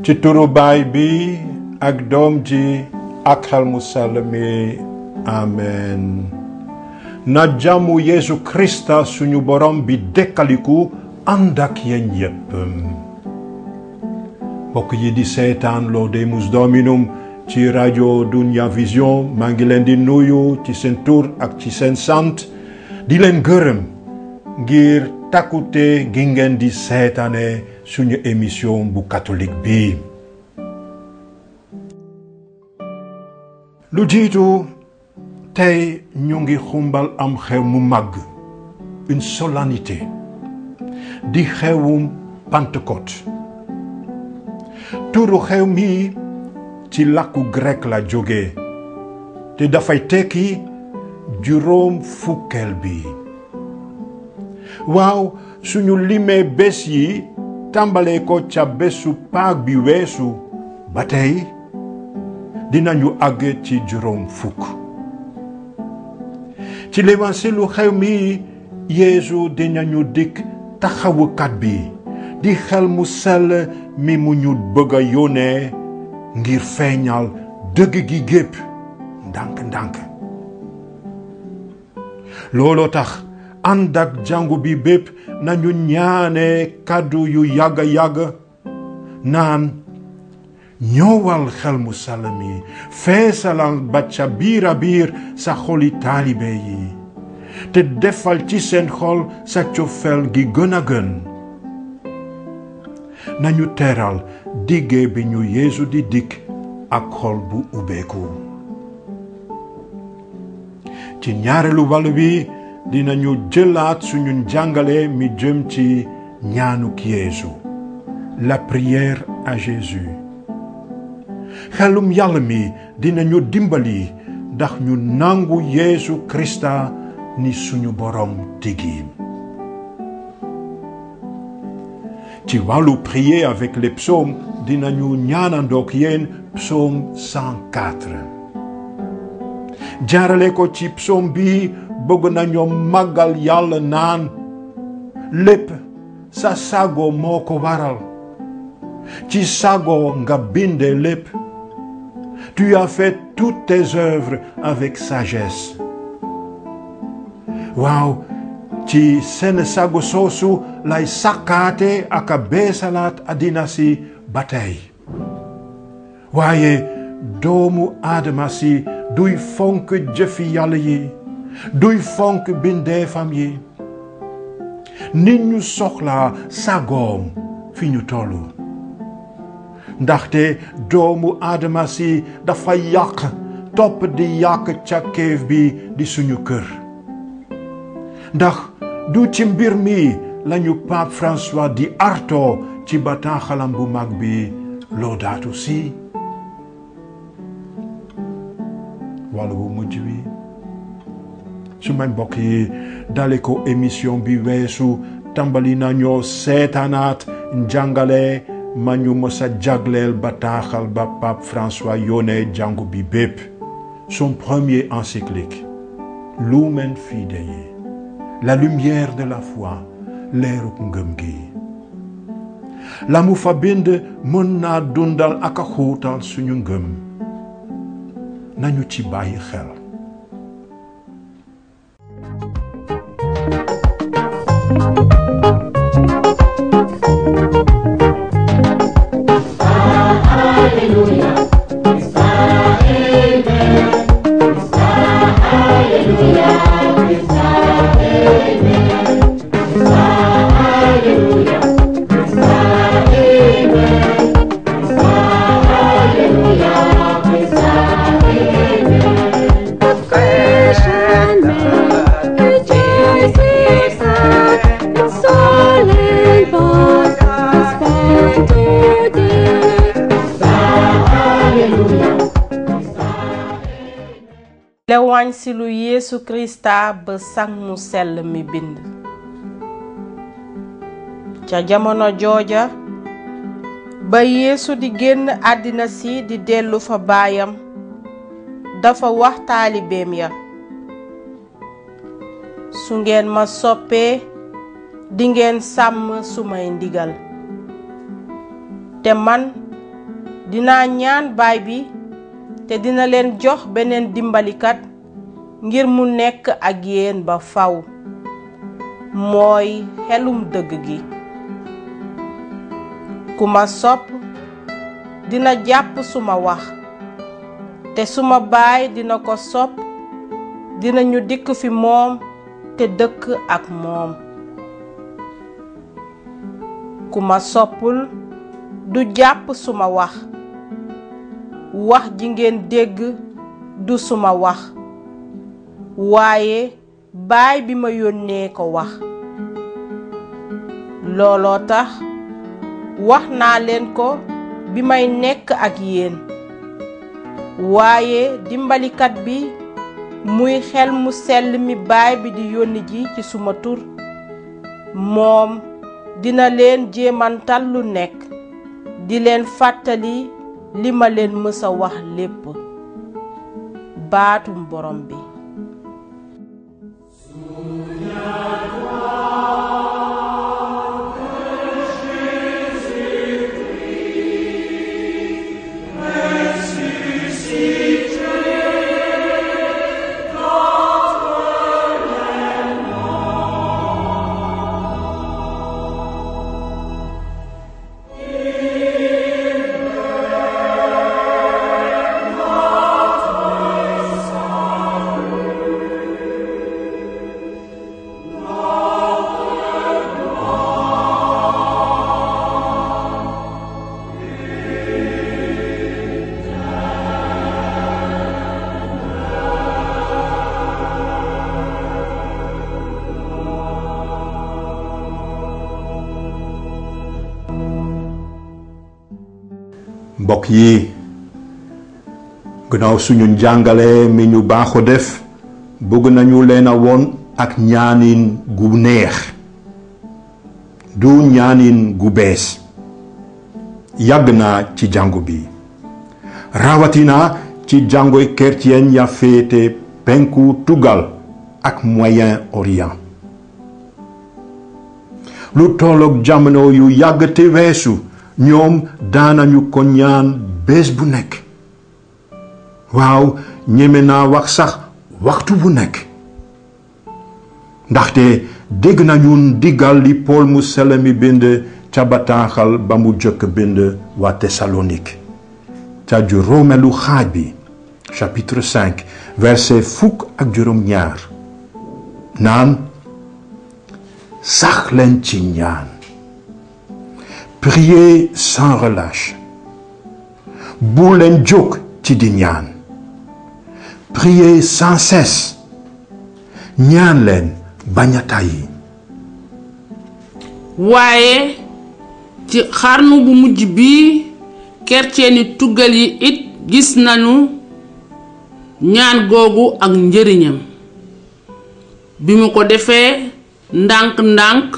ci turu baay bi ak doom ji ak xel mu sell mi amen. na jàmmu Yeesu Krista suñu borom bi dekkaliku ànd ak yéen yépp. mbokk yi di seetaan Laudemus Dominum ci rajo Dunya Vision maa ngi leen di nuyu ci seen tur ak ci seen sant di leen gërëm ngir takkute gi ngeen di seetaane suñu émission bu catholique bi. lu jiitu tey ñu ngi xumbal am xew mu màgg, une solennité di xewum Pentecôte. turu xew mi ci làkku grec la jóge te dafay tekki juróom fukkeel bi. waaw suñu limee bés yi tàmbalee ko ca bésu Pâques bi weesu ba tey dinañu àgg ci juróom fukk. ci l'évangile xew mi Yeesu dinañu dikk taxawukat bi di xel mu sell mi mu ñu bëgg a yónnee ngir feeñal dëgg gi gépp ndànk-ndànk. looloo tax ànd ak jàngu bi bépp nañu ñaane kàddu yu yàgg naan ñëwal xel mu sell mi feesalal ba ca biir a biir sa xoli taalibe yi te defal ci seen xol sa cofeel gi gën a gën. nañu teral digge bi ñu Yeesu di dikk ak xol bu ubbeeku. ci ñaareelu wàll bi dinañu jëlaat suñu njàngale mi jëm ci ñaanuk Yeesu, la prière à Jésus. xelum yàlla mi dinañu dimbali ndax ñu nangu Yeesu Krista ni suñu borom tigi. ci wàllu prier avec les psaumes dinañu ñaanandook yéen psaume 104. jaarale ko ci psaume bi bëgg nañoo màggal yàlla naan lépp sa sago moo ko waral. ci sago nga binde lépp. tu as fait toutes tes œuvres avec sagesse. waaw ci seen sago soosu lay sakkaate ak a beesalaat àddina si ba tey. waaye doomu aadama si duy fonk jëfi yàlla yi, duy fonk bindeefam yi. nit ñu soxla sagoom fi ñu tollu. ndaxte doomu aadama si dafa yàq topp di yàq càkkeef bi di suñu kër. ndax du ci mbir mi lañu Pape François di arto ci bataaxalam bu mag bi Laudato Si. wala bu mujj bi su may mbokk yi dale ko émission bi weesu tàmbali nañoo seetaanaat njàngale ma ñu mës a jagleel bataaxal ba Pape François yónnee jàngu bi bépp, son premier encyclique Lumen Fidei, la lumière de la foi, leeruk ngëm gi. la mu fa bind mën naa dundal ak a xuutal suñu ngëm. nañu ci bàyyi xel. lewañ si lu Yeesu Krista ba sang mu sell mi bind. ca jamono jooja ba Yeesu di génn àddina si di dellu fa baayam dafa wax taalibeem ya, su ngeen ma soppee di ngeen sàmm sumay ndigal te man dinaa ñaan baay bi te dina leen jox beneen dimbalikat ngir mu nekk ak yéen ba faw, mooy xelum dëgg gi. ku ma sopp dina jàpp suma wax, te suma baay dina ko sopp, dinañu dikk fi moom te dëkk ak moom. ku ma soppul du jàpp suma wax, wax ji ngeen dégg du suma wax, waaye baay bi ma yónnee ko wax. looloo tax wax naa leen ko bi may nekk ak yéen. waaye dimbalikat bi, muy xel mu sell mi baay bi di yónni ji ci suma tur, moom dina leen jéemantal lu nekk, di leen fàttali li ma leen mësa wax lépp. baatum borom bi. mbokk yi, gannaaw suñu njàngale mi ñu baaxoo def, bëgg nañu leen a woon ak ñaanin gu neex, du ñaanin gu bees. yàgg naa ci jàngu bi, rawatina ci jàngoy chrétien ya féete penku tugal ak Moyen-Orient. lu tolloog jamono yu yàgg te weesu, ñoom daanañu ko ñaan bés bu nekk. waaw, ñeme naa wax sax waxtu bu nekk. ndaxte dégg nañu ndigal li Paul mu sell mi bind ca bataaxal ba mu jëkk bind waa Thessalonique, ca juróomelu xaaj bi, chapitre 5 verset fukk ak juróom-ñaar, naan sax leen ci ñaan. Priez sans relâche. bu leen jóg ci di ñaan. Priez sans cesse. ñaan leen bañ a tàyyi. waaye ci xarnu bu mujj bi, kerceeni tugal yi it gis nañu ñaan googu ak njëriñam. bi mu ko defee ndànk-ndànk,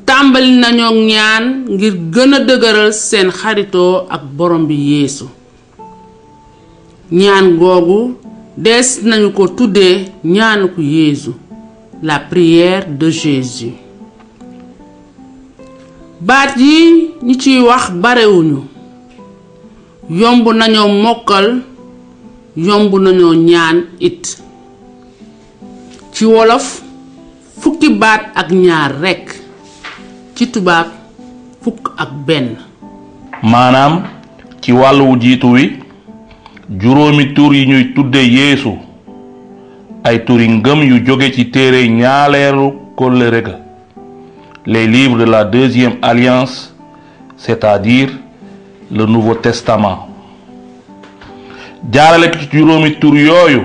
tàmbali nañoo ñaan ngir gën a dëgëral seen xaritoo ak borom bi Yeesu. ñaan googu des nañu ko tuddee ñaanuku Yeesu, la prière de Jésus. baat yi ñi ciy wax barewuñu, yomb nañoo mokkal, yomb nañoo ñaan it. ci wolof fukki baat ak ñaar rekk, ci tubaab fukk ak benn. maanaam ci wàllu jiitu wi, juróomi tur yi ñuy tudde Yeesu ay turi ngëm yu jóge ci téere ñaaleelu kóllëre ga, les livres de la deuxième alliance, c'est-à-dire le Nouveau Testament. jaarale ci juróomi tur yooyu,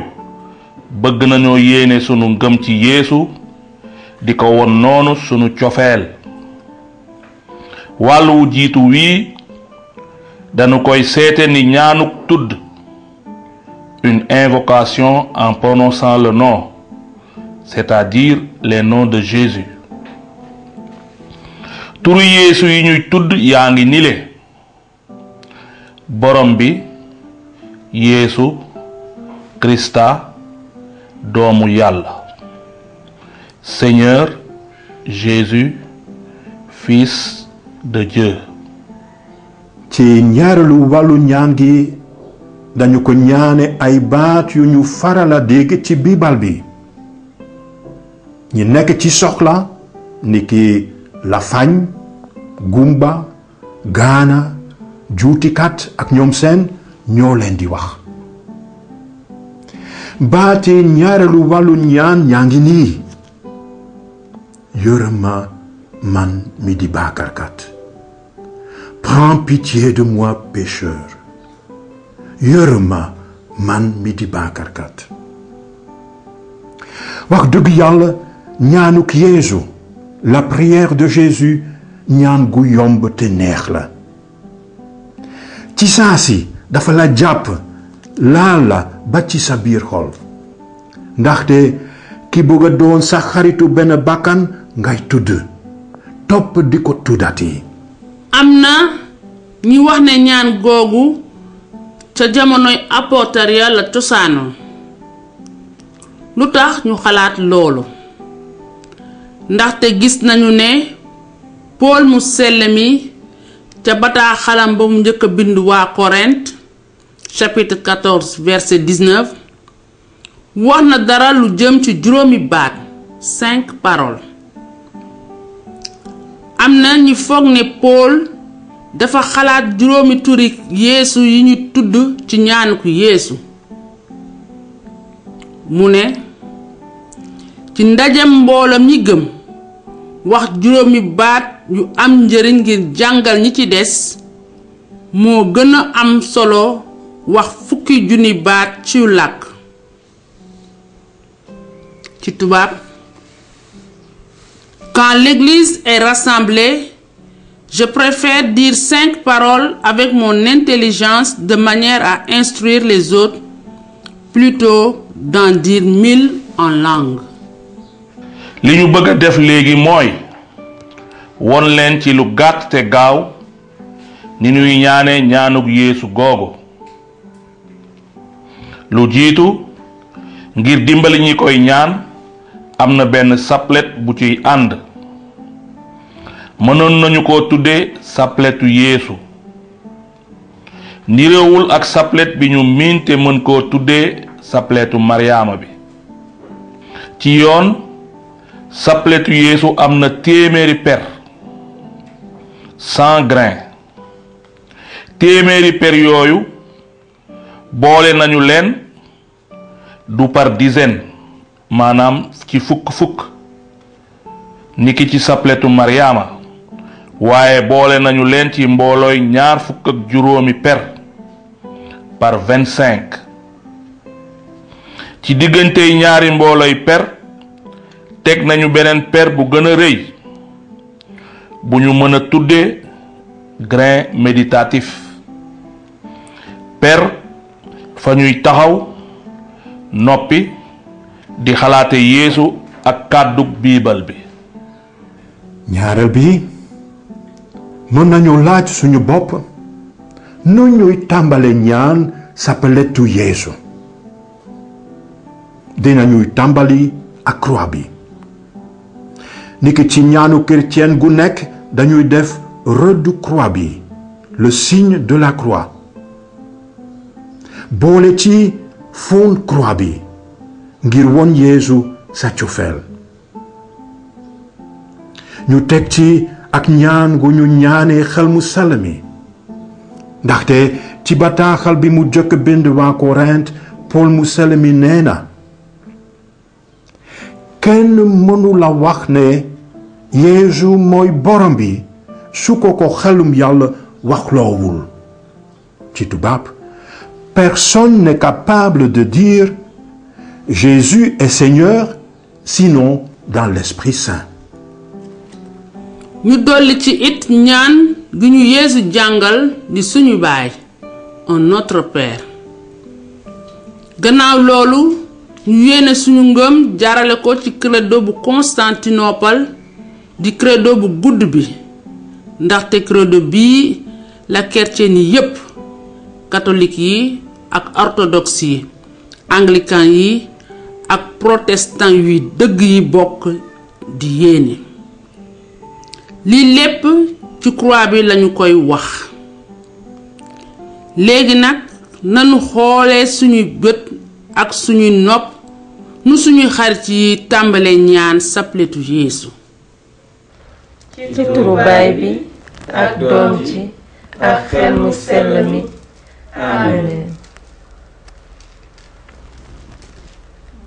bëgg nañoo yéene sunu ngëm ci Yeesu, di ko won noonu sunu cofeel. wàllu jiitu wii dañu koy seete ni ñaanuk tudd, une invocation en prononçant le nom, c'est-à-dire les noms de Jésus. turu Yeesu yi ñuy tudd yaa ngi nile: borom bi, Yeesu, Krista, doomu Yàlla, Seigneur, Jésus, Fils de Dieu. ci ñaareelu wàllu ñaan gi dañu ko ñaane ay baat yu ñu farala dégg ci biibal bi. ñi nekk ci soxla niki la fañ, gumba, gaana, juutikat ak ñoom seen ñoo leen di wax. baati ñaareelu wàllu ñaan ñaa ngi nii: yërëm ma man mi di bàkkaarkat. Prends pitié de moi pécheur. Yërëm ma man mi di bàkkaarkat. wax dëgg yàlla ñaanuk Yeesu, la prière de Jésus, ñaan gu yomb te neex la. ci saasi dafa la jàpp laal la ba ci sa biir xol, ndaxte ki bëgg a doon sa xaritu benn bakkan ngay tudd topp di ko tuddati. am na ñi wax ne ñaan googu ca jamonoy apôtar ya la cosaanoo. lu tax ñu xalaat loolu? ndaxte gis nañu ne Pool mu sell mi ca bataaxalam ba mu njëkk a bind waa Corinthe chapitre 14 verset 19 wax na dara lu jëm ci juróomi baat 5 paroles. am na ñi foog ne Pool dafa xalaat juróomi turi Yeesu yi ñu tudd ci ñaanuku Yeesu. mu ne ci ndajem mboolam ñi gëm wax juróomi baat yu am njëriñ ngir jàngal ñi ci des moo gën a am solo wax fukki junni baat ci làkk. ci tubaab, quand l'église est rassemblée, je préfère dire 5 paroles avec mon intelligence de manière à instruire les autres plutôt d'en dire 1000 en langue. li ñu bëgg a def léegi mooy won leen ci lu gàtt te gaaw ni ñuy ñaane ñaanug Yeesu googu. lu jiitu, ngir dimbali ñi koy ñaan am na benn saplet bu ciy ànd. mënoon nañu ko tuddee sapletu Yeesu. niroowul ak saplet bi ñu miin te mën koo tuddee sapletu Maryaama bi. ci yoon sapletu Yeesu am na 100 per 100 grains. 100 per yooyu boole nañu leen du par dizaine, maanaam ci fukk niki ci sapletu Maryaama, waaye boole nañu leen ci mboolooy 25 per par 25. ci diggantey ñaari mboolooy per teg nañu beneen per bu gën a rëy bu ñu mën a tuddee grain méditatif. per fa ñuy taxaw noppi di xalaate Yeesu ak kàddug biibal bi. ñaareel bi mën nañu laaj suñu bopp nu ñuy tàmbale ñaan sapeletu Yeesu. dinañuy tàmbali ak croix bi. niki ci ñaanu chrétien gu nekk dañuy def rëddu croix bi, le signe de la croix. boole ci fond croix bi ngir won Yeesu sa cofeel. ñu teg ci ak ñaan gu ñu ñaanee xel mu sell mi, ndaxte ci bataaxal bi mu jëkk bind waa Korint Pool mu sell mi nee na: kenn mënu la wax ne Yeesu mooy borom bi su ko xelum yàlla waxloowul. ci tubaab, personne n'est capable de dire Jésus est Seigneur sinon dans l'Esprit Saint. ñu dolli ci it ñaan gi ñu Yeesu jàngal di suñu baay, un Notre Père. gannaaw loolu ñu yéene suñu ngëm jaarale ko ci credo bu Constantinople di credo bu gudd bi, ndaxte credo bii la chrétien yi yépp, catholique yi ak orthodoxe yi, anglican yi ak protestant yi dëgg yi bokk di yéene. lii lépp ci croix bi lañu koy wax. léegi nag nanu xoolee suñuy bët ak suñuy nopp nu suñuy xarit yi tàmbale ñaan sapletu Yeesu. ci turu Baay bi ak Doom ji ak Xel mu sell mi. Amiin.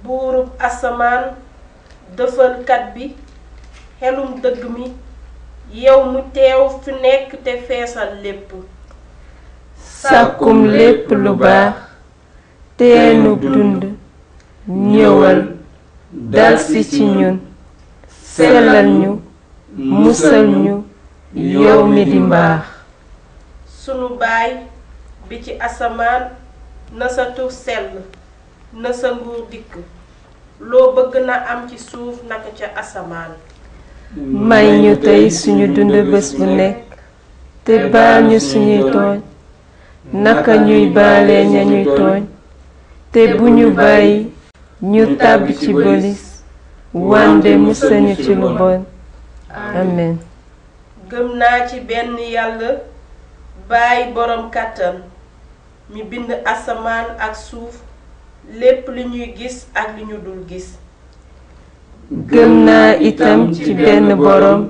buurub asamaan dëfalkat bi xelum dëgg mi yow mu teew fi nekk te feesal lépp. sàkkum lépp lu baax teenu dund ñëwal dalsi ci ñun sellal ñu musal ñu yow mi di mbaax. sunu baay bi ci asamaan na sa tur sell na sa nguur dikk loo bëgg na am ci suuf naka ca asamaan. may ñu tey suñu dund bés bu nekk te baal ñu suñuy tooñ naka ñuy baale ña ñuy tooñ te bu ñu bàyyi ñu tàbbi ci bëlis wande musañu ci lu bon. amen. gëm naa ci benn yàlla baay boroom kàttan mi bind asamaan ak suuf lépp li ñuy gis ak li ñu dul gis. gëm naa itam ci benn boroom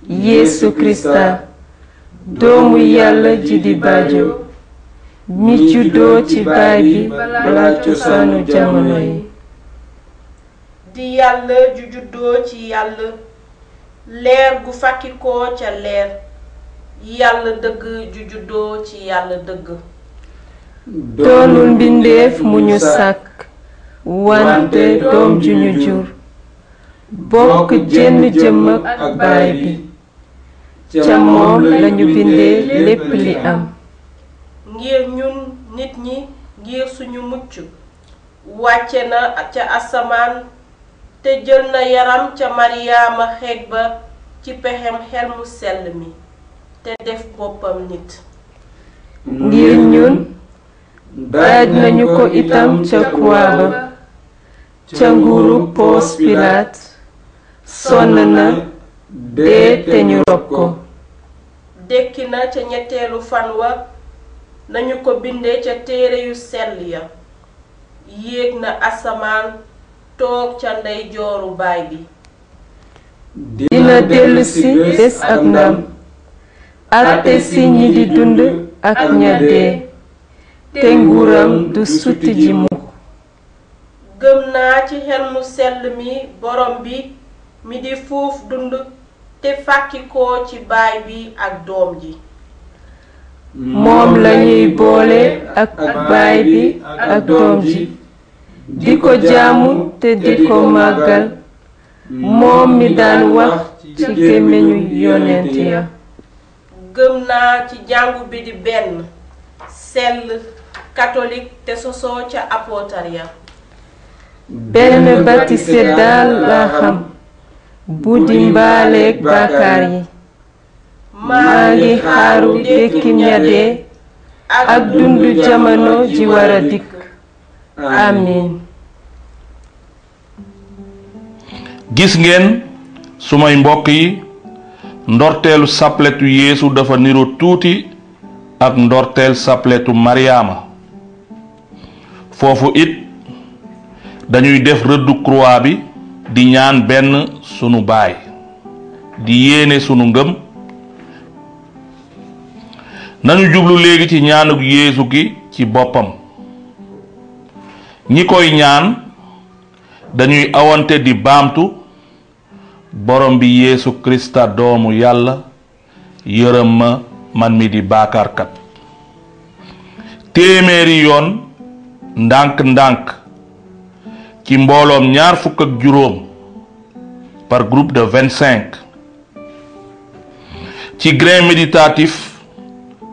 Yeesu Krista doomu yàlla ji di baajo mi juddoo ci baay bi balaa cosaanu jamono yi. di yàlla ju juddoo ci yàlla leer gu fàkkikoo ca leer yàlla dëgg ju juddoo ci yàlla dëgg. doonul mbindeef mu ñu sàkk wante doom ju ñu jur bokk jenn jëmm ak baay bi ca moom lañu bindee lépp li am. ngir ñun nit ñi ngir suñu mucc wàcce na ca asamaan te jël na yaram ca Maryaama xeeg ba ci pexem xel mu sell mi te def boppam nit. ngir ñun daaj nañu ko itam ca croix ba ca nguuru Poos Pilaat sonn na dee te ñu rob ko. dekki na ca ñetteelu fan wa nañu ko bindee ca téere yu sell ya yéeg na asamaan toog ca ndeyjooru baay bi. dina dellusi bés ak ndam àtte si ñi di dund ak ña dee te nguuram du suti ji mukk. gëm naa ci xel mu sell mi borom bi mi di fuuf dund te fàkkikoo ci baay bi ak doom ji. moom lañuy boole ak baay bi ak doom ji di ko jaamu te di ko màggal moom mi daan wax ci gémmiñu yonent ya. gëm naa ci jàngu bi di benn sell katolik te sosoo ca apootar ya. benn batise daal laa xam bu di mbaaleek baakaar yi. maa ngi xaaru dekki ña dee ak dundu jamono ji war a dikk. amiin. gis ngeen sumay mbokk yi ndorteelu sapletu Yeesu dafa niro tuuti ak ndorteel sapletu Maryaama foofu it dañuy def rëddu croix bi di ñaan benn sunu baay di yéene sunu ngëm. nañu jublu léegi ci ñaanuk Yeesu gi ci boppam ñi koy ñaan dañuy awante di baamtu borom bi Yeesu Krista doomu yàlla yërëm ma man mi di baakaarkat téeméeri yoon ndànk-ndànk ci mbooloom 25 par groupe de 25 ci grain méditatif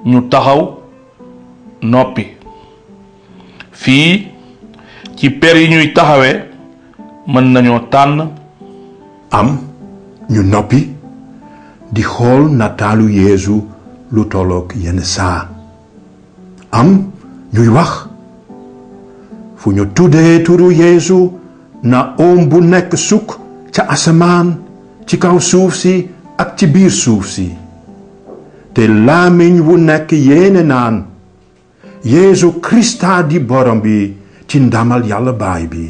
ñu taxaw noppi fii ci per yi ñuy taxawee mën nañoo tànn am ñu noppi di xool nataalu Yeesu lu tollook yenn saa am ñuy wax fu ñu tuddee turu Yeesu na oom bu nekk sukk ca asamaan ci kaw suuf si ak ci biir suuf si te laamiñ wu nekk yéene naan Yeesu Krista di borom bi ci ndamal Yàlla baay bi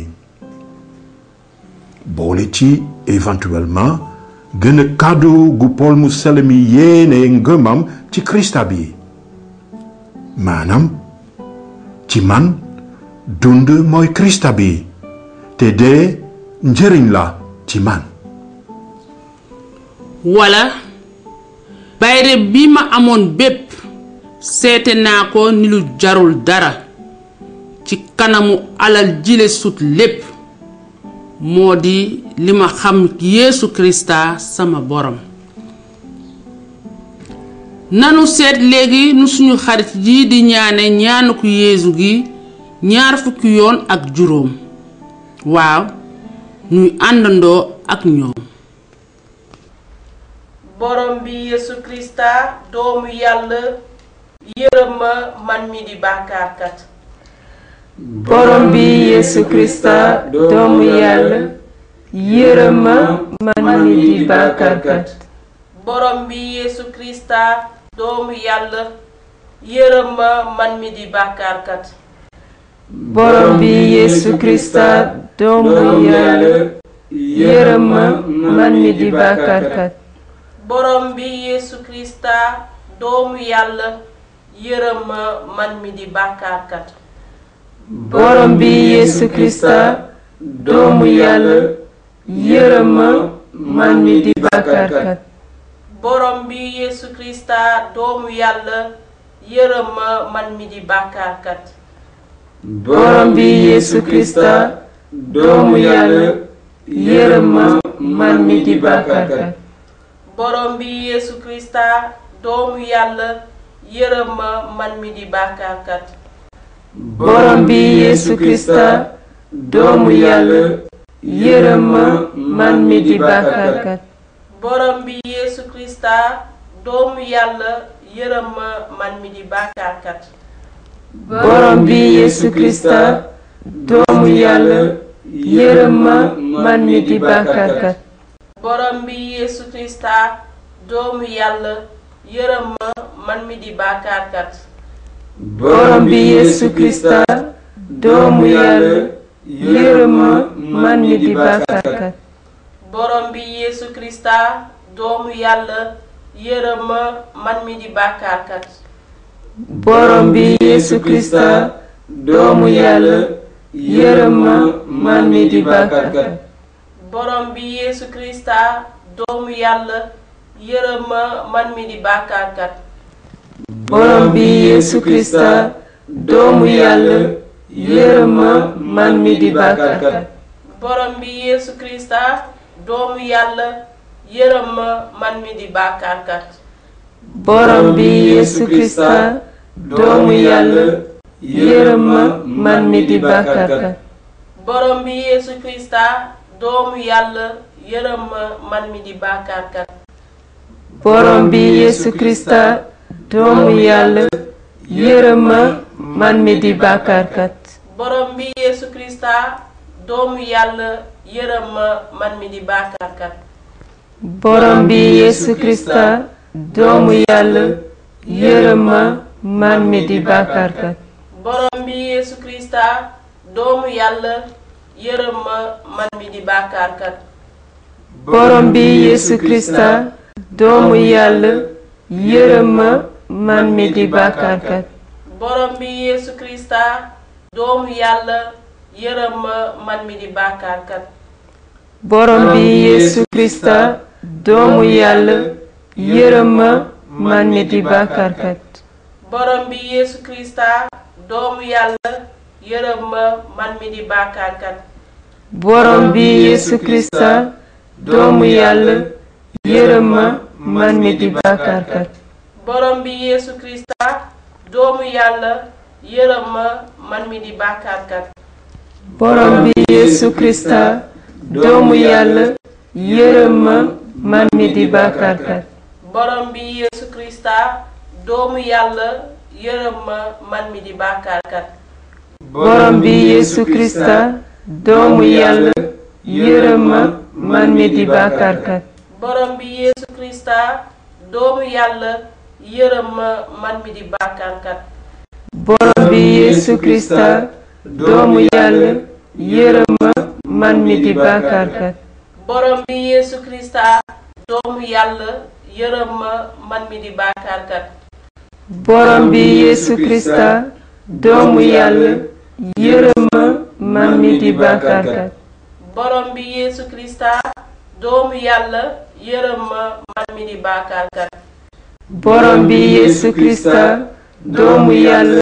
boole ci éventuellement gën a kàddu gu Paul mu sell mi yéene ngëmam ci Krista bi maanaam ci man dund mooy Krista bi te dee njëriñ la ci man wala bayre bi ma amoon bépp seete naa ko ni lu jarul dara ci kanamu alal jile sut lépp moo di li ma xam Yeesu Krista sama borom nanu seet léegi nu suñu xarit ji di ñaane ñaanuku Yeesu gi 20 yoon ak juróom waaw ñuy àndandoo ak ñoom borom bi Yeesu Krista doomu Yàlla yërëm ma man mi di bàkkaarkat borom bi Yeesu Krista doomu Yàlla yërëm ma man mi di bàkkaarkat borom bi Yeesu Krista doomu Yàlla yërëm ma man mi di bàkkaarkat borom bi Yeesu Krista doomu Yàlla yërëm ma man mi di bàkkaarkat borom bi Yeesu Krista doomu Yàlla yërëm ma man mi di bàkkaarkat borom bi Yeesu Krista doomu Yàlla yërëm ma man mi di bàkkaarkat borom bi Yeesu Krista doomu Yàlla yërëm ma man mi di bàkkaarkat borom bi Yeesu Krista doomu Yàlla yërëm ma man mi di bàkkaarkat borom bi Yeesu Krista doomu Yàlla yërëm ma man mi di bàkkaarkat borom bi Yeesu Krista doomu Yàlla yërëm ma man mi di bàkkaarkat borom bi Yeesu Krista doomu Yàlla yërëm ma man mi di bàkkaarkat borom bi Yeesu Krista doomu Yàlla yërëm ma man mi di bàkkaarkat borom bi Yeesu Krista doomu Yàlla yërëm ma man mi di bàkkaarkat borom bi Yeesu Krista doomu Yàlla yërëm ma man mi di bàkkaarkat borom bi Yeesu Krista doomu Yàlla yërëm ma man mi di bàkkaarkat borom bi Yeesu Krista doomu Yàlla yërëm ma man mi di bàkkaarkat borom bi Yeesu Krista doomu Yàlla yërëm ma man mi di bàkkaarkat borom bi Yeesu Krista doomu Yàlla yërëm ma man mi di bàkkaarkat borom bi Yeesu Krista doomu Yàlla yërëm ma man mi di bàkkaarkat borom bi Yeesu Krista doomu Yàlla yërëm ma man mi di bàkkaarkat borom bi Yeesu Krista doomu Yàlla yërëm ma man mi di bàkkaarkat borom bi Yeesu Krista doomu Yàlla yërëm ma man mi di bàkkaarkat borom bi Yeesu Krista doomu Yàlla yërëm ma man mi di bàkkaarkat borom bi Yeesu Krista doomu Yàlla yërëm ma man mi di bàkkaarkat borom bi Yeesu Krista doomu Yàlla yërëm ma man mi di bàkkaarkat borom bi Yeesu Krista doomu Yàlla yërëm ma man mi di bàkkaarkat borom bi Yeesu Krista doomu Yàlla yërëm ma man mi di bàkkaarkat borom bi Yeesu Krista doomu Yàlla yërëm ma man mi di bàkkaarkat borom bi Yeesu Krista doomu Yàlla yërëm ma man mi di bàkkaarkat borom bi Yeesu Krista doomu Yàlla yërëm ma man mi di bàkkaarkat borom bi Yeesu Krista doomu Yàlla yërëm ma man mi di bàkkaarkat borom bi Yeesu Krista doomu Yàlla yërëm ma man mi di bàkkaarkat borom bi Yeesu Krista doomu Yàlla yërëm ma man mi di bàkkaarkat borom bi Yeesu Krista doomu Yàlla yërëm ma man mi di bàkkaarkat borom bi Yeesu Krista doomu Yàlla yërëm ma man mi di bàkkaarkat borom bi Yeesu Krista doomu yàlla yërëm ma man mi di bàkkaarkat. borom bi Yeesu Krista doomu yàlla yërëm ma man mi di bàkkaarkat. borom bi Yeesu Krista doomu yàlla yërëm ma man mi di bàkkaarkat. borom bi Yeesu Krista doomu yàlla yërëm ma man mi di bàkkaarkat. borom bi Yeesu Krista doomu yàlla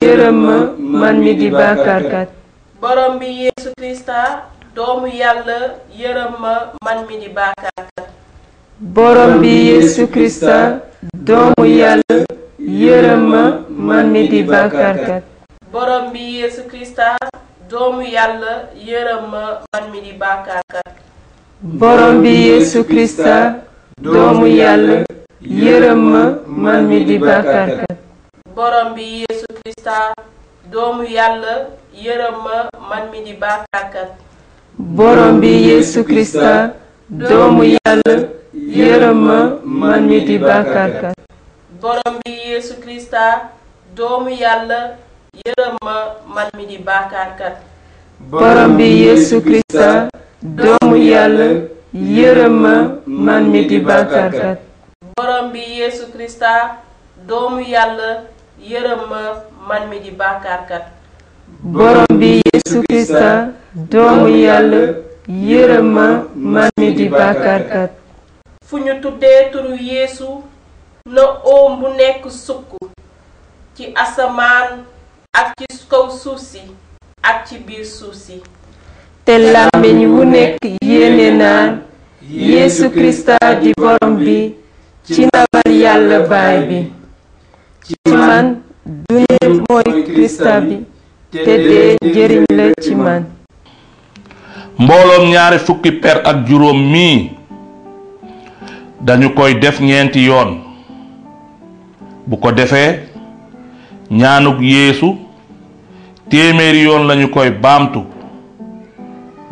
yërëm ma man mi di bàkkaarkat. borom bi Yeesu Krista doomu yàlla yërëm ma man mi di bàkkaarkat. borom bi Yeesu Krista doomu yàlla yërëm ma man mi di bàkkaarkat. borom bi Yeesu Krista doomu yàlla yërëm ma man mi di bàkkaarkat. borom bi Yeesu Krista doomu yàlla yërëm ma man mi di bàkkaarkat. borom bi Yeesu Krista doomu yàlla yërëm ma man mi di bàkkaarkat. borom bi Yeesu Krista doomu yàlla yërëm ma man mi di bàkkaarkat. borom bi Yeesu Krista doomu yàlla yërëm ma man mi di bàkkaarkat. borom bi Yeesu Krista doomu yàlla yërëm ma man mi di bàkkaarkat. borom bi Yeesu Krista doomu yàlla yërëm ma man mi di bàkkaarkat. borom bi Yeesu Krista doomu yàlla yërëm ma man mi di bàkkaarkat. fu ñu tuddee turu Yeesu na oom bu nekk sukk ci asamaan ak ci kaw suuf si ak ci biir suuf si. te làmmiñ wu nekk yéene naan Yeesu Krista di borom bi ci ndabal yàlla baay bi. ci man dund mooy Krista bi te dee njëriñ la ci man. mbooloom ñaari fukki per ak juróom mii dañu koy def ñeenti yoon. bu ko defee ñaanuk Yeesu téeméeri yoon lañu koy baamtu.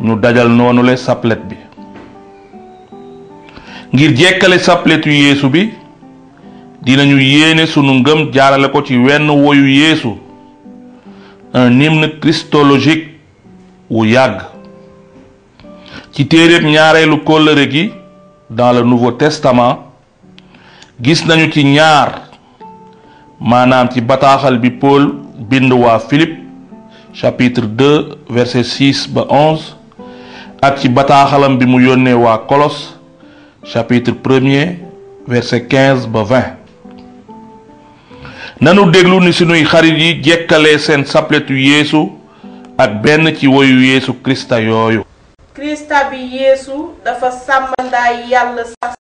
ñu dajal noonule saplet bi ngir jekkale sapletu Yeesu bi dinañu yéene sunu ngëm jaarale ko ci wenn woyu Yeesu, un hymne christologique wu yàgg. ci téeréeb ñaareelu kóllëre gi dans le Nouveau Testament gis nañu ci ñaar, maanaam ci bataaxal bi Paul bind waa Philippe chapitre 2 verset 6 ba 11 ak ci bataaxalam bi mu yónnee waa Colosse chapitre 1er verset 15 ba 20. nanu déglu ni sunuy xarit yi jekkalee seen sapletu Yeesu ak benn ci woyu Yeesu Krista yooyu. Krista bi Yeesu dafa sàmmandaay yàlla sax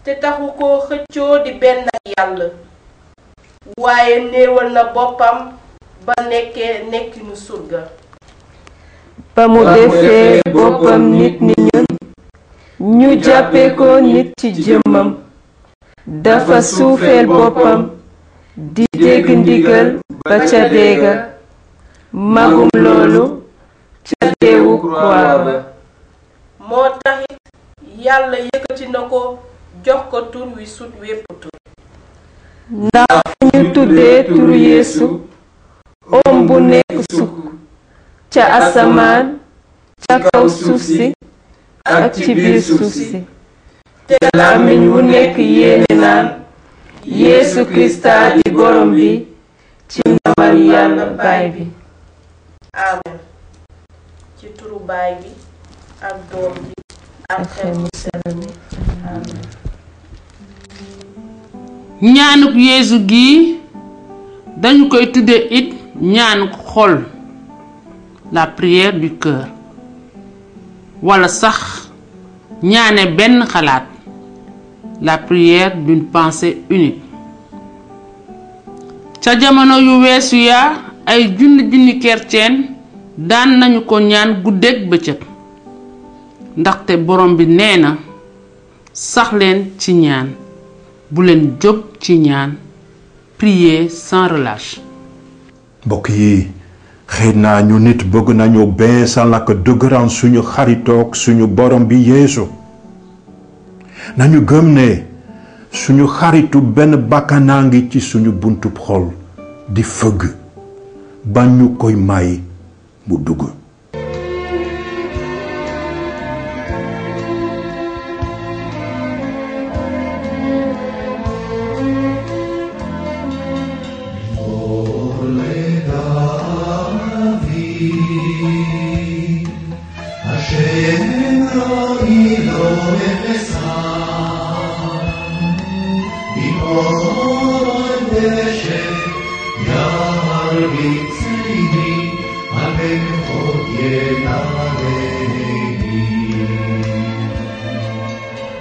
te taxu ko xëccoo di benn ak yàlla, waaye néewal na boppam ba nekkee nekkinu surga. ba mu defee boppam nit ni ñun ñu jàppe ko nit ci jëmmam, dafa suufeel boppam di dégg ndigal ba ca deega, magum loolu ca deewu croix ba. moo taxit yàlla yëkkati na ko jox ko tur wi sut wépp tur. ndax fu ñu tuddee turu Yeesu oom bu nekk sukk ca asamaan, ca kaw suuf si ak ci biir suuf si. te làmmiñ wu nekk yéene naan Yeesu Krista di borom bi ci ndabal yàlla baay bi. amen. ci turu baay bi ak doom bi ak xel mu sell mi. amen. ñaanuk Yeesu gi dañu koy tudde it ñaanuk xol, la prière du cœur, wala sax ñaane benn xalaat, la prière d'une pensée unique. ca jamono yu weesu ya ay junni kerceen daan nañu ko ñaan guddeeg bëccëg, ndaxte borom bi nee na sax leen ci ñaan, bu leen jóg ci ñaan, prier sans relâche. mbokk yi, xëy na ñu nit bëgg nañu beesal ak dëgëral suñu xaritoog suñu borom bi Yeesu. nañu gëm ne suñu xaritu benn bakkanaa ngi ci suñu buntub xol di fëgg ba ñu koy may mu dugg.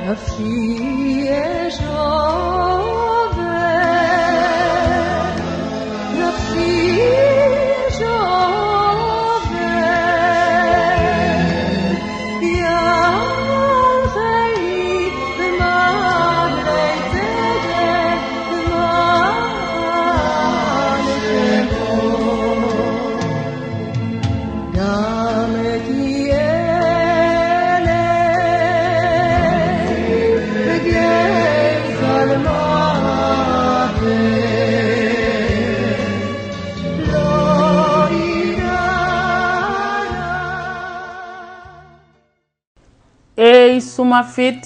La fille est joven, la fille est joven, y a failli de madre de dame qui est ey suma fit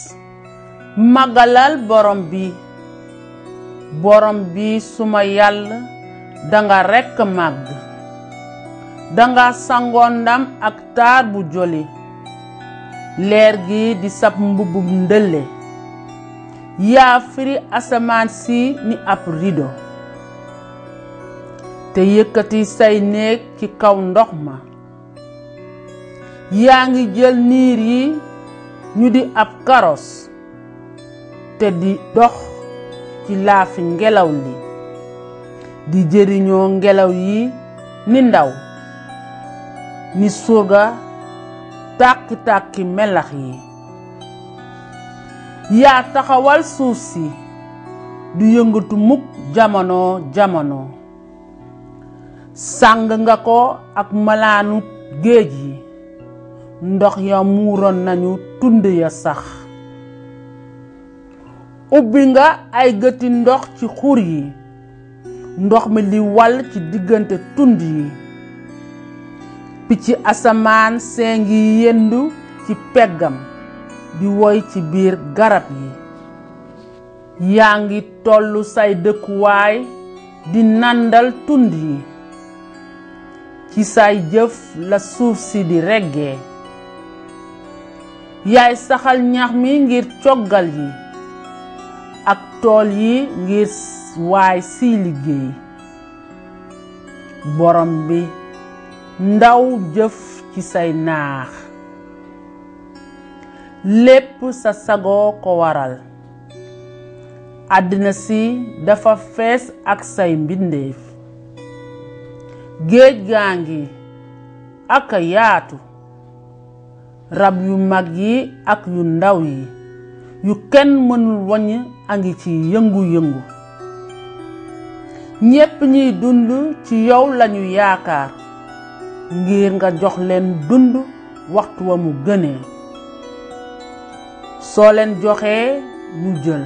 magalal borom bi suma yàlla danga rekk màgg danga sangondam ak taar bu joli leer gi di sab mbubum ndëlle yaa firi asamaan si ni ab rido te yëkkati say néeg ci kaw ndox ma yaa ngi jël niir yi ñu di ab karos te di dox ci laafi ngelaw li di jëriñoo ngelaw yi ni ndaw ni surga tàkki-tàkki melax yi yaa taxawal suuf si du yëngatu mukk jamono sàng nga ko ak malaanu géej yi ndox ya muuroon nañu tund ya sax ubbi nga ay gëti ndox ci xur yi ndox mi li wal ci diggante tund yi picc asamaan see ngi yendu ci peggam di woy ci biir garab yi yaa ngi tollu say dëkkuwaay di nandal tund yi ci say jëf la suuf si di reggee yaay saxal ñax mi ngir coggal yi ak tool yi ngir waay si liggéey borom bi ndaw jëf ci say naax lépp sa sagoo ko waral àddina si dafa fees ak say mbindeef géej gaa ngi ak a yaatu rab yu mag yi ak yu ndaw yi yu kenn mënul waññ a ngi ci yëngu-yëngu ñépp ñiy dund ci yow lañu yaakaar ngir nga jox leen dund waxtu wa mu gënee soo leen joxee ñu jël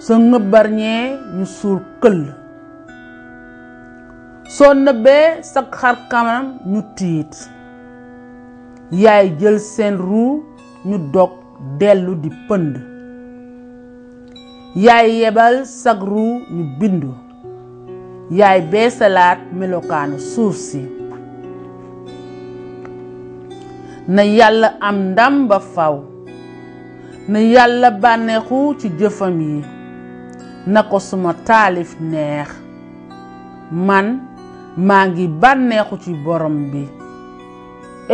soo nëbbarñee ñu suul këll soo nëbbee sa xar kanam ñu tiit yaay jël seen ruu ñu dog dellu di pënd yaay yebal sag ruu ñu bindu yaay beesalaat melokaanu suuf si na yàlla am ndam ba faw na yàlla bànneexu ci jëfam yi na ko suma taalif neex man maa ngi bànneexu ci borom bi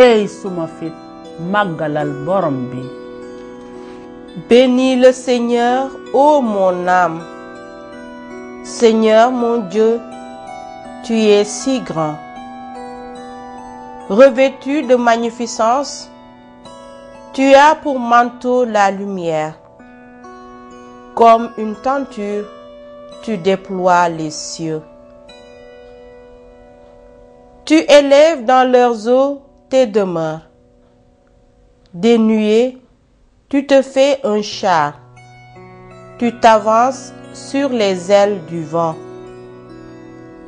ey suma fit màggalal borom bi. Bénis le Seigneur, ô mon âme. Seigneur mon Dieu, tu es si grand. Revêtu de magnificence, tu as pour manteau la lumière. Comme une tenture, tu déploies les cieux. Tu élèves dans leurs eaux tes demeures. Des nuées, tu te fais un char. Tu t'avances sur les ailes du vent.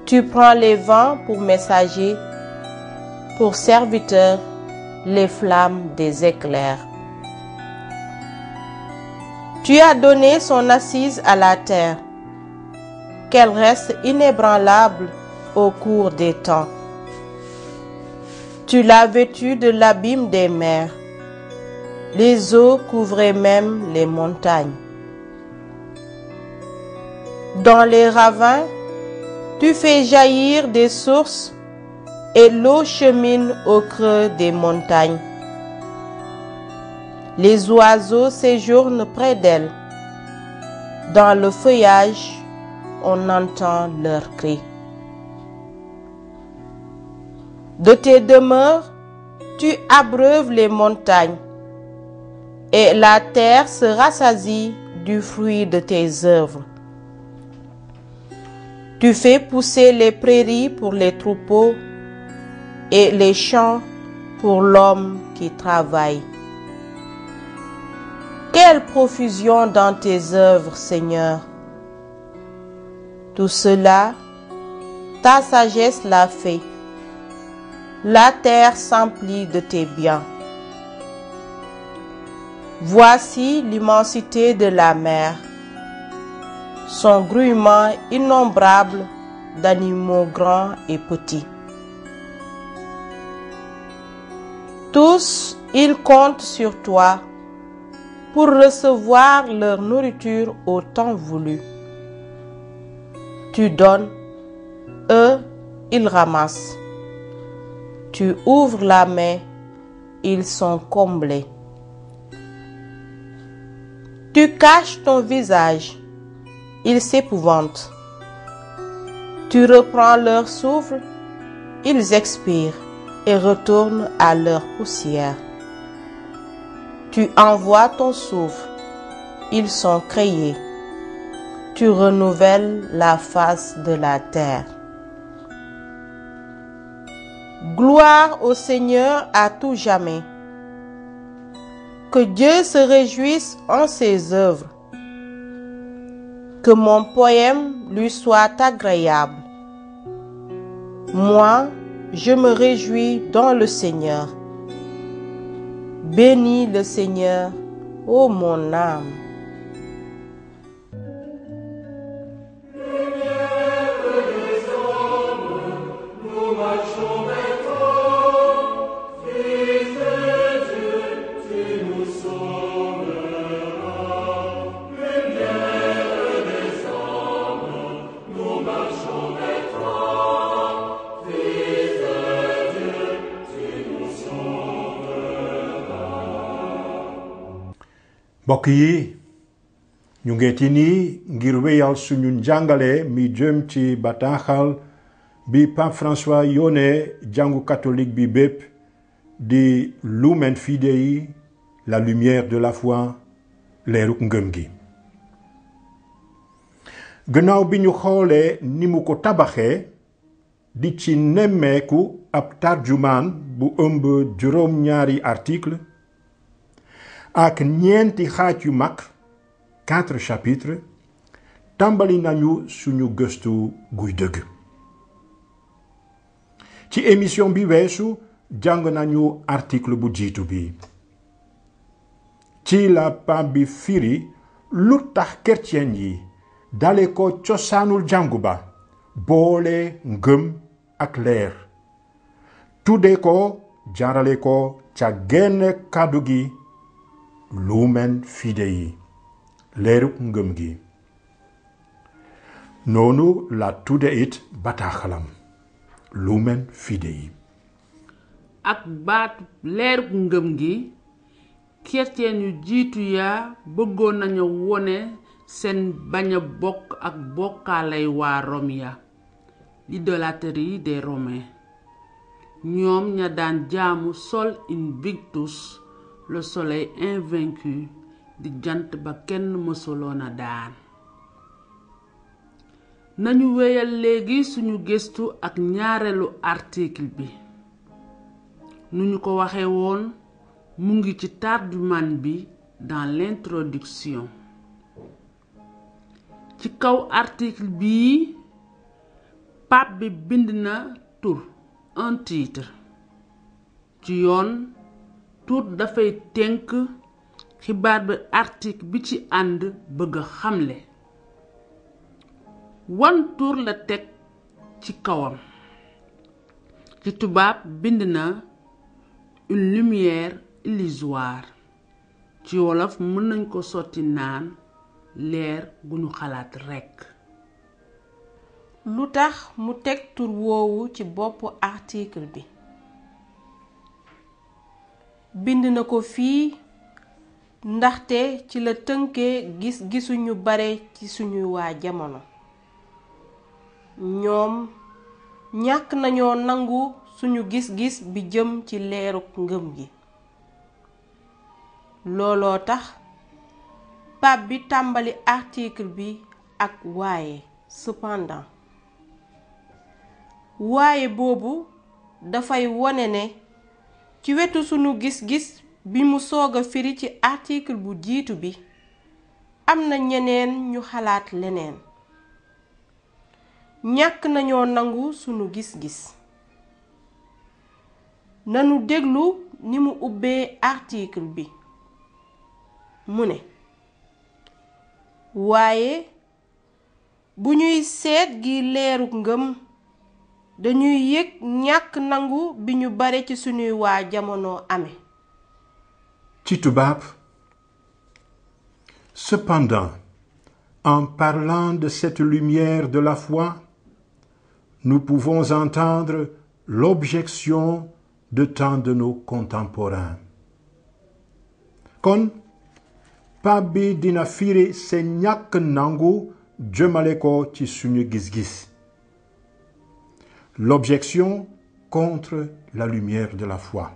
Tu prends les vents pour messagers, pour serviteurs, les flammes des éclairs. Tu as donné son assise à la terre, qu'elle reste inébranlable au cours des temps. Tu l'as vêtue de l'abîme des mers. Les eaux couvraient même les montagnes. Dans les ravins, tu fais jaillir des sources et l'eau chemine au creux des montagnes. Les oiseaux séjournent près d'elle. Dans le feuillage, on entend leurs cris. De tes demeures, tu abreuves les montagnes, et la terre se rassasie du fruit de tes œuvres. Tu fais pousser les prairies pour les troupeaux et les champs pour l'homme qui travaille. Quelle profusion dans tes œuvres, Seigneur! Tout cela, ta sagesse l'a fait. La terre s'emplit de tes biens. Voici l'immensité de la mer, son grouillement innombrable d'animaux grands et petits. Tous, ils comptent sur toi pour recevoir leur nourriture au temps voulu. Tu donnes, eux, ils ramassent. Tu ouvres la main, ils sont comblés. Tu caches ton visage, ils s'épouvantent. Tu reprends leur souffle, ils expirent et retournent à leur poussière. Tu envoies ton souffle, ils sont créés. Tu renouvelles la face de la terre. Gloire au Seigneur à tout jamais. Que Dieu se réjouisse en ses œuvres. Que mon poème lui soit agréable. Moi, je me réjouis dans le Seigneur. Bénis le Seigneur, ô mon âme. mbokk yi ñu ngeeti nii ngir wéyal suñu njàngale mi jëm ci bataaxal bi Pape François yónnee jàngu catholique bi bépp di Lumen Fidei, la lumière de la foi, leeruk ngëm gi. gannaaw bi ñu xoolee ni mu ko tabaxee di ci nemmeeku ab tarjumaan bu ëmb juróom-ñaari article ak ñeenti xaaj yu mag 4 chapitres tàmbali nañu suñu gëstu guy dëgg. ci émission bi weesu jàng nañu article bu jiitu bi. ci la Pape bi firi lu tax chrétien yi dale ko cosaanul jàngu ba boole ngëm ak leer tudde ko jaarale ko ca genn kàddu gi Lumen Fidei, leeruk ngëm gi. noonu la tudde it bataaxalam Lumen Fidei. ak baatu leeruk ngëm gi chrétien yu jiitu yaa bëggoon nañu wone seen bañ a bokk ak bokkaalay waa Rome ya, l'idolâtrie des Romains. ñoom ña daan jaamu Sol Invictus, le soleil invaincu, di jant ba kenn mësuloon a daan. nañu wéyal léegi suñu gëstu ak ñaareelu article bi. nu ñu ko waxe woon mu ngi ci tarjumaan bi dans l'introduction. ci kaw article bii pape bi bind na tur un titre ci yoon tur dafay tënk xibaar bi article bi ci ànd bëgg xamle wan tur la teg ci kawam ci tubaab bind na une lumière illusoire ci wolof mën nañ ko sotti naan leer gu ñu xalaat rekk lu tax mu teg tur woowu ci boppu article bi bind na ko fii ndaxte ci la tënkee gis-gisu ñu bare ci suñuy waa jamono ñoom ñàkk nañoo nangu suñu gis-gis bi jëm ci leeruk ngëm gi looloo tax pape bi tàmbali article bi ak waaye cependant waaye boobu dafay wone ne ci wetu sunu gis-gis bi mu sooga firi ci article bu jiitu bi am na ñeneen ñu xalaat leneen ñàkk nañoo nangu sunu gis-gis nanu déglu ni mu ubbee article bi mu ne waaye bu ñuy seet gi leeruk ngëm dañuy yëg ñàkk nangu bi ñu bare ci sunuy waa jamono ame ci tubaab. Cependant, en parlant de cette lumière de la foi, nous pouvons entendre l'objection de tant de nos contemporains. Kon pape bi dina firi se ñàkk nangu jëmale ko ci suñu gis-gis. L'objection contre la lumière de la foi.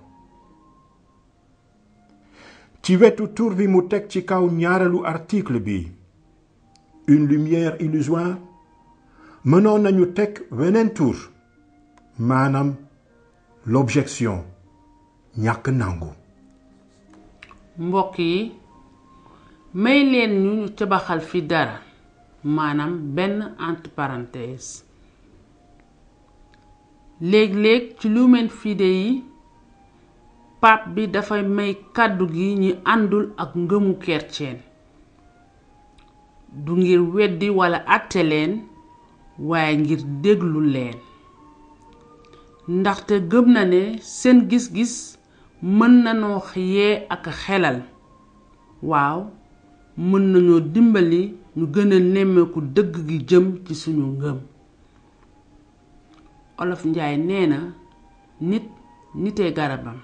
Ci wetu tur bi mu teg ci kaw ñaareelu article bi une lumière illusoire mënoon nañu teg weneen tur maanaam l'objection ñàkk nangu. mbokk yi may leen ñu tabaxal fi dara maanaam benn entre parenthèse léeg-léeg ci Lumen Fide yi pape bi dafay may kàddu gi ñi àndul ak ngëmu kerceen du ngir weddi wala àtte leen waaye ngir déglu leen ndaxte gëm na ne seen gis-gis mën nañoo yee ak xelal waaw mën nañoo dimbali ñu gën a nemmeeku dëgg gi jëm ci suñu ngëm Olof Njaay nee na nit nitee garabam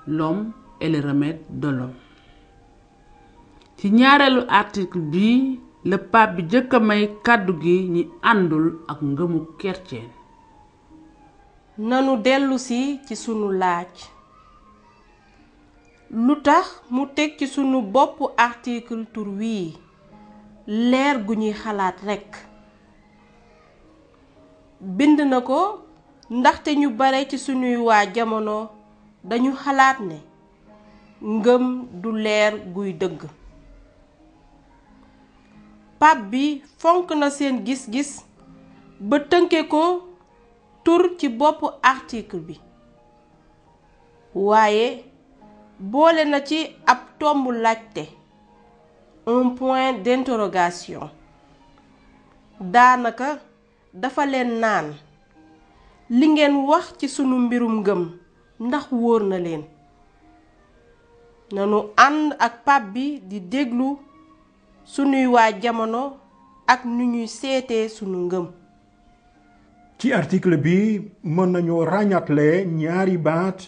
l'homme est le remède de l'homme ci ñaareelu article bi le pape bi jëkk a may kàddu gi ñi àndul ak ngëmu kerceen nanu dellusi ci sunu laaj lu tax mu teg ci sunu bopp article tur wii leer gu ñuy xalaat rekk bind na ko ndaxte ñu bare ci sunuy waa jamono dañu xalaat ne ngëm du leer guy dëgg pape bi fonk na seen gis-gis ba tënke ko tur ci bopp article bi waaye boole na ci ab tombu laajte un point d'interrogation daanaka dafa leen naan li ngeen wax ci sunu mbirum ngëm ndax wóor na leen nanu ànd ak pape bi di déglu sunuy waa jamono ak nu ñuy seetee sunu ngëm ci article bi mën nañu ràññatle ñaari baat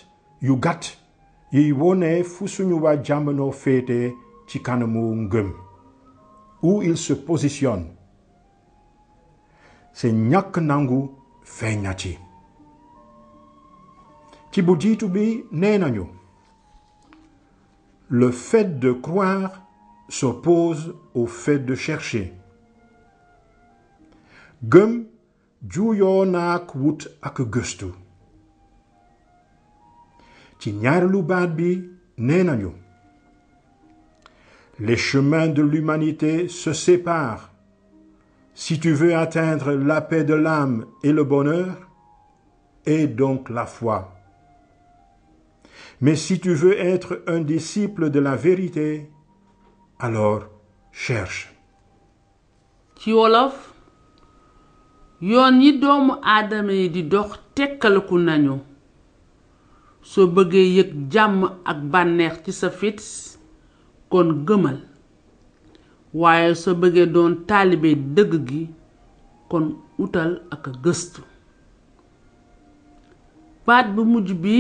yu gàtt yiy wone fu suñu waa jamono féete ci kanamu ngëm où il se positionne se ñàkk nangu feeñ na ci bu jiitu bi nee nañu le fait de croire s'oppose au fait de chercher gëm juuyoo naak wut ak gëstu ci ñaareelu baat bi nee nañu les chemins de l'humanité se séparent Si tu veux atteindre la paix de l'âme et le bonheur, aie donc la foi. Mais si tu veux être un disciple de la vérité, alors cherche. ci wolof yoon yi doomu aadama yi di dox tekkaliku nañu soo bëggee yëg jàmm ak bànneex ci sa fit kon gëmal waaye soo bëggee doon taalibe dëgg gi kon utal ak gëstu baat bu mujj bi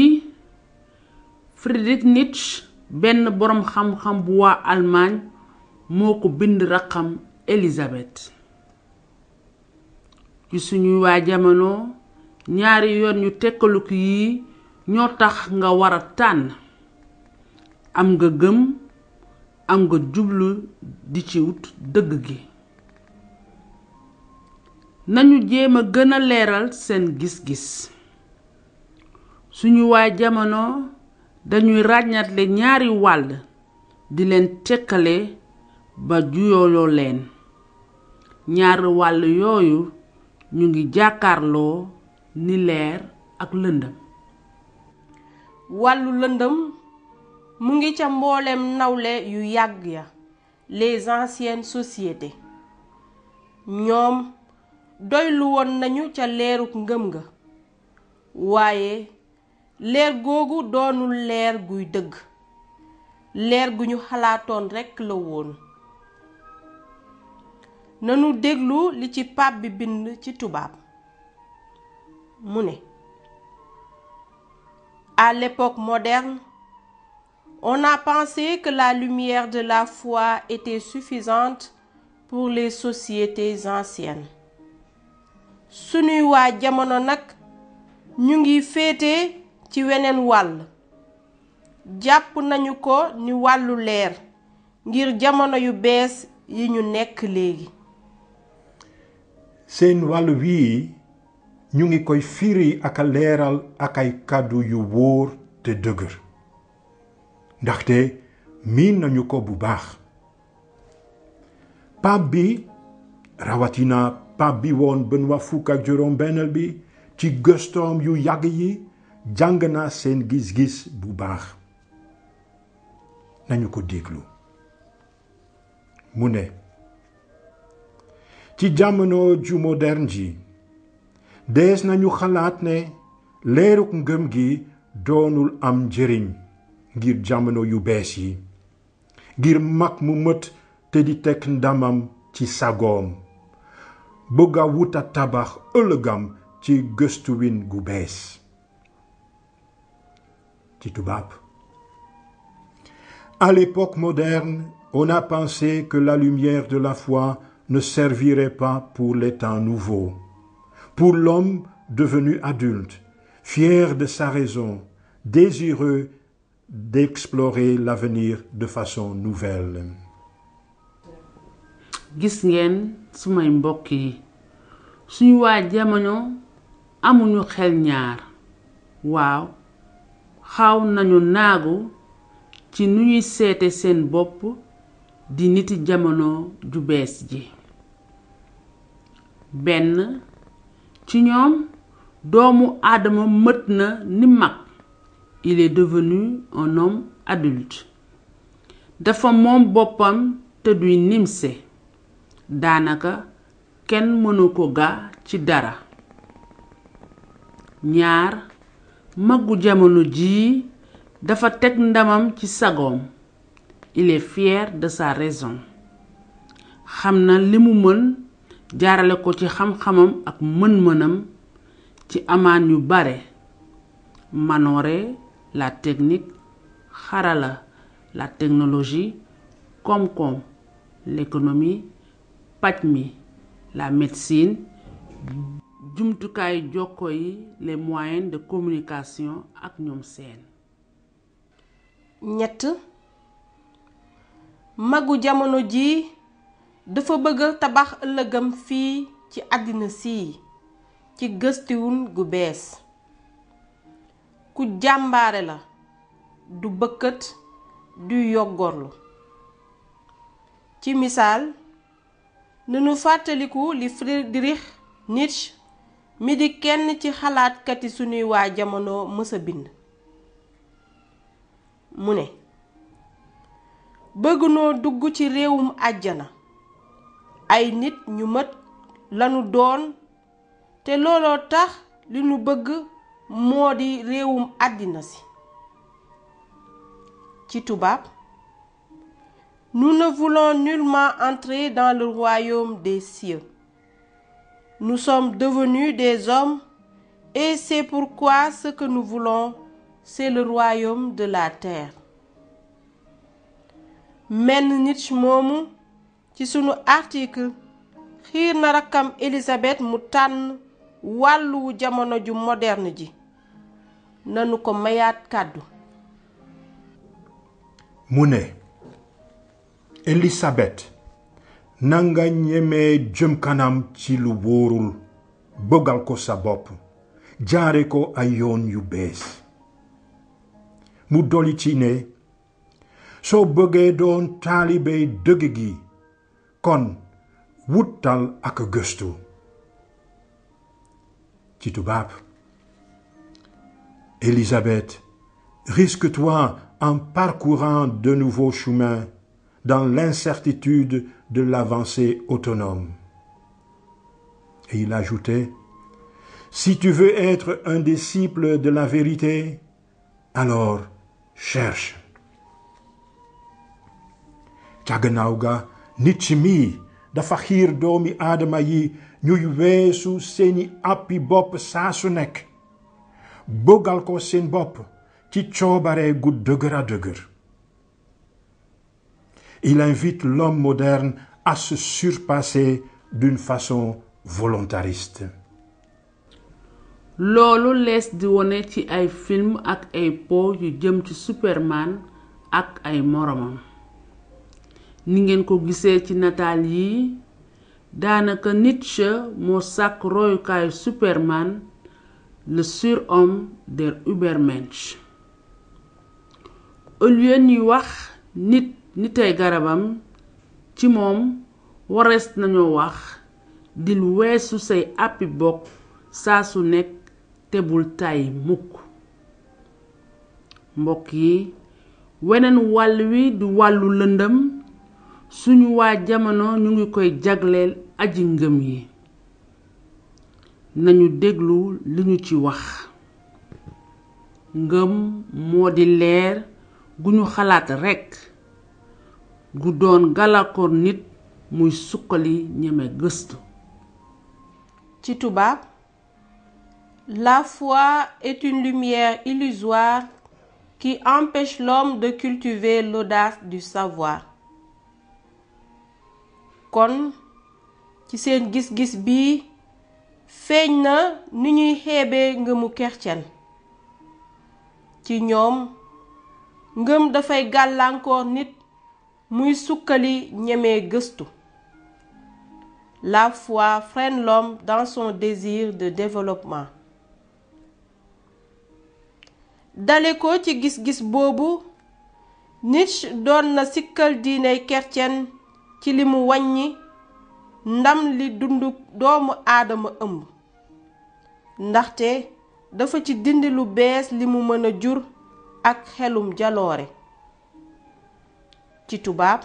Friedrich Nietzsche benn boroom xam-xam bu waa Allemagne moo ko bind raxam Elisabeth ci suñuy waa jamono ñaari yoon ñu tekkaluku yi ñoo tax nga war a tànn am nga gëm am nga jublu di ci wut dëgg gi nañu jéem a gën a leeral seen gis-gis suñu waa jamono dañuy ràññatle ñaari wàll di leen tekkale ba juyooloo leen ñaari wàll yooyu ñu ngi jàkkaarloo ni leer ak lëndëm wàllu lëndëm mu ngi ca mboolem nawle yu yàgg ya les anciennes sociétés ñoom doylu woon nañu ca leeruk ngëm ga waaye leer googu doonul leer guy dëgg leer gu ñu xalaatoon rekk la woon nanu déglu li ci pape bi bind ci tubaab mu ne à l'époque moderne on a pensé que la lumière de la foi était suffisante pour les sociétés anciennes sunuy waa jamono nag ñu ngi féete ci weneen wàll jàpp nañu ko ni wàllu leer ngir jamono yu bees yi ñu nekk léegi seen wàll wii ñu ngi koy firi ak a leeral ak ay kàddu yu wóor te dëgër ndaxte miin nañu ko bu baax pape bi rawatina pape bi woon Benoît fukk ak juróom-benneel bi ci gëstoom yu yàgg yi jàng na seen gis-gis bu baax nañu ko déglu mu ne ci jamono ju moderne ji dees nañu xalaat ne leeruk ngëm gi doonul am njëriñ ngir jamono yu bees yi ngir mag mu mët te di teg ndamam ci sagoom bëgg a wuta tabax ëllëgam ci gëstuwin gu bees ci tubaab. À l'époque moderne, on a pensé que la lumière de la foi ne servirait pas pour les temps nouveaux, pour l'homme devenu adulte, fier de sa raison, désireux d'explorer l'avenir de façon nouvelle. gis ngeen sumay mbokk yi suñu waa jamono amuñu xel ñaar waaw xaw nañu naagu ci nu ñuy seete seen bopp di niti jamono ju bees ji benn ci ñoom doomu aadama mët na ni mag il est devenu un homme adulte dafa moom boppam te duy nimse daanaka kenn mënu ko ga ci dara ñaar magu jamono ji dafa teg ndamam ci sagoom il est fier de sa raison xam na li mu mën jaarale ko ci xam-xamam ak mën-mënam ci amaan yu bare manoore la technique xarala la technologie koom-koom l'économie paj mi la médecine jumtukaayu jokko yi les moyens de communication ak ñoom seen ñett magu jamono ji dafa bëgg tabax ëllëgam fii ci àddina sii ci gëstuwun gu bees ku jàmbaare la du bëkkët du yoggorlu ci misaal nanu fàttaliku li Friedrich Nietzsche mi di kenn ci xalaatkati sunuy waa jamono mësa bind. mu ne bëgg noo dugg ci réewum àjjana ay nit ñu mat lanu doon te looloo tax li nu bëgg moo di réewum àddina si. ci tubaab, nous ne voulons nullement entrer dans le royaume des cieux. Nous sommes devenus des hommes et c'est pourquoi ce que nous voulons, c'est le royaume de la terre. menn Nietzsche moomu ci sunu article xiir na rakkam Élisabeth mu tànn wàllu jamono ju moderne ji. nanu ko mayaat kàddu. mu ne Élisabeth nanga ñemee jëm kanam ci lu wóorul bëggal ko sa bopp jaare ko ay yoon yu bees. mu dolli ci ne soo bëggee doon taalibe dëgg gi kon wutal ak gëstu. ci tubaab, Élisabeth, risque-toi en parcourant de nouveaux chemins dans l'incertitude de l'avancée autonome. Et il ajoutait, si tu veux être un disciple de la vérité, alors cherche. ca gannaaw ga Nietzsche mi dafa xiir doomi aadama yi ñuy weesu seeni àppi bopp saa su nekk bëggal ko seen bopp ci coobare gu dëgër a dëgër. Il invite l'homme moderne à se surpasser d'une façon volontariste. loolu lees di wone ci ay film ak ay po yu jëm ci Superman ak ay moromam. ni ngeen ko gisee ci nataal yi daanaka Nietzsche moo sàkk royukaayu Superman, le surhomme der Übermensch. au lieu ñuy wax nitay garabam ci moom warees nañoo wax dil weesu say àppi bokk saa su nekk te bul tay mukk. mbokk yi weneen wàll wi di wàllu lëndëm suñu waa jamono ñu ngi koy jagleel aji ngëm yi. nañu déglu li ñu ci wax. ngëm moo di leer gu ñu xalaat rekk gu doon gàllankoor nit muy sukkali ñeme gëstu. ci tubaab, la foi est une lumière illusoire qui empêche l'homme de cultiver l'audace du savoir. kon ci seen gis-gis bi feeñ na ni ñuy xeebee ngëmu kercen. ci ñoom ngëm dafay gàllankoor nit muy sukkali ñemee gëstu. La foi freine l'homme dans son désir de développement. dale ko ci gis-gis boobu Nietzsche doon na sikkal diiney kercen ci li mu wàññi ndam li dundu doomu aadama ëmb. ndaxte dafa ci dindi lu bees li mu mën a jur ak xelum jaloore. ci tubaab,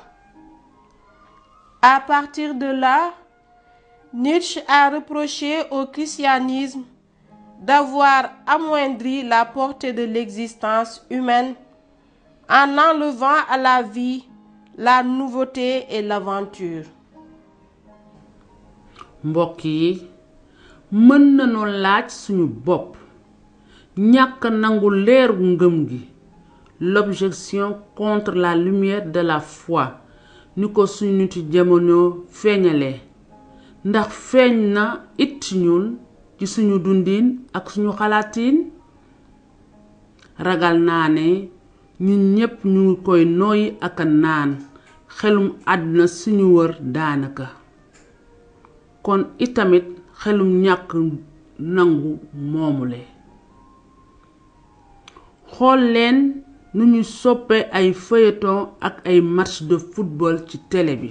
à partir de là, Nietzsche a reproché au christianisme d'avoir amoindri la portée de l'existence humaine en enlevant à la vie la nouveauté et l'aventure. mbokk yi mën nañoo laaj suñu bopp ñàkk nangu leeru ngëm gi, l'objection contre la lumière de la foi ni ko suñu niti jamono feeñalee ndax feeñ na it ñun ci suñu dundin ak suñu xalaatiin. ragal naa ne ñun ñépp ñu ngi koy nooyi ak a naan xelum àdduna suñu wër daanaka. kon itamit xelum ñàkk nangu moomule. xool leen nu ñu soppe ay feuilleton ak ay match de football ci télé bi.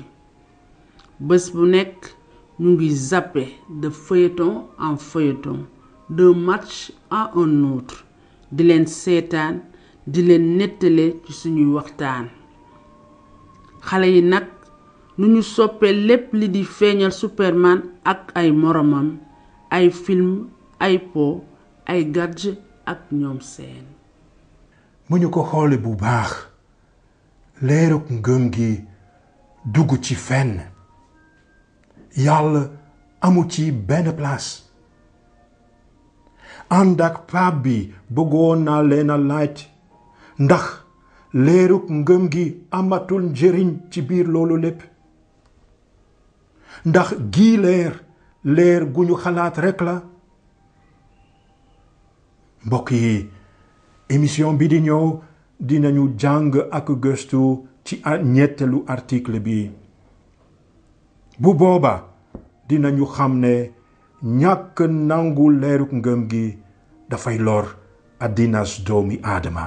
bés bu nekk ñu ngi zappé de feuilleton en feuilleton, d'un match à un autre, di leen seetaan di leen nettale ci suñuy waxtaan. xale yi nag nu ñu soppee lépp li di feeñal Superman ak ay moromam, ay film, ay po, ay gadget ak ñoom seen. mu ñu ko xoole bu baax leeruk ngëm gi dugg ci fenn yàlla amu ci benn place. ànd ak paap bi bëggoon naa leen a laaj ndax leeruk ngëm gi amatul njëriñ ci biir loolu lépp. ndax gii leer gu ñu xalaat rekk la. mbokk yi émission bi di ñëw dinañu jàng ak gëstu ci ñetteelu article bi. bu booba dinañu xam ne ñàkk nangu leeruk ngëm gi dafay lor àddinas doomi aadama.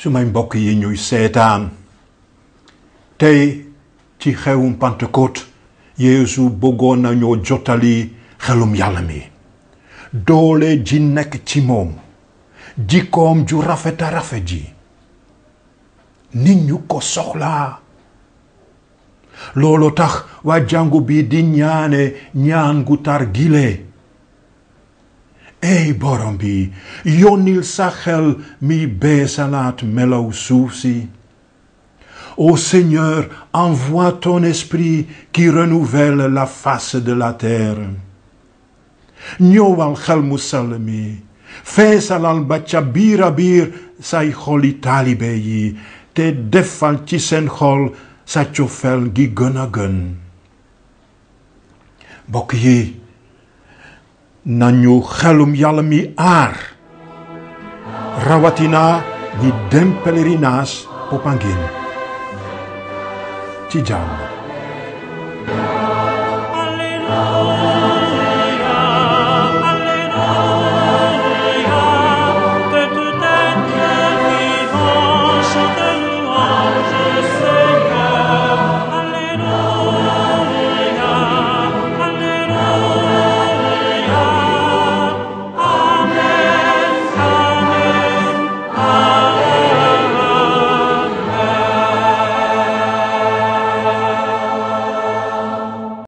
su may mbokk yi ñuy seetaan tey ci xewum Pentecôte Yeesu bëggoon nañoo jottali xelum yàlla mi doole ji nekk ci moom jikkoom ju rafet a rafet ji nit ñu ko soxlaa. loolu tax waa jàngu bi di ñaane ñaan gu tar gile. ey borom bi yónnil sa xel mi beesalaat melaw suuf si. Ô Seigneur, envoie ton esprit qui renouvelle la face de la terre. ñëwal xel mu sell mi feesalal ba ca biir a biir say xoli taalibe yi te defal ci seen xol sa cofeel gi gën a gën. mbokk yi nañu xelum yàlla mi aar rawatina ñi dem pèlerinage Popenguine ci jàmm.